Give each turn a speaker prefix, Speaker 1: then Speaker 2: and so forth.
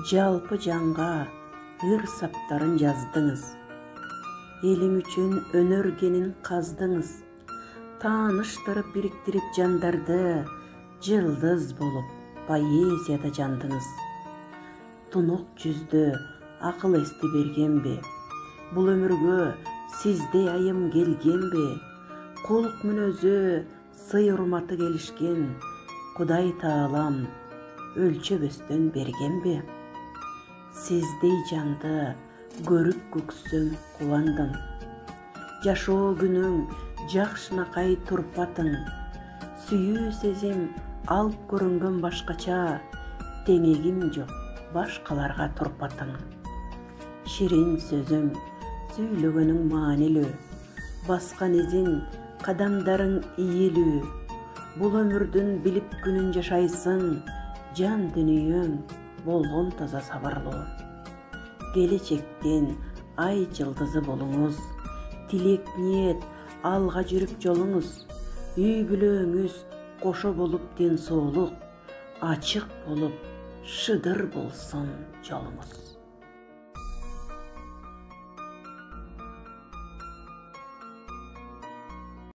Speaker 1: жалпы жанга ыр саптарын жаздыңыз. Элиң үчүн өнөргенин каздыңыз. Тааныштырып бириктирип жандарды, жылдыз болуп поэзияда жандыңыз. Тунук жүздө акыл эсти бергенби? Бул өмүргө сиздей айым келгенби? Кулк мүнөзү, сый урматы келишкен Кудай Таалам өлчөбөстөн бергенби? Сиздей жанды көрүп көксөм кубандым. Жашоо күнүң жакшынакай турпатың. Сүйүү сезим алып көрүнгөн башкача, теңегим жок башкаларга турпатың. Ширин сөзүң, сүйлөгөнүң маанилүү, баскан изиң, кадамдарың ийилүү. Бул өмүрдүн билип күнүн жашайсың, жан дүнүйөң болгон таза сабырлуу. Келечектен ай жылдызы болуңуз, тилек ниет алга жүрүп жолуңуз. Үй бүлөңүз кошо болуп ден соолук, ачык болуп шыдыр болсун жолуңуз.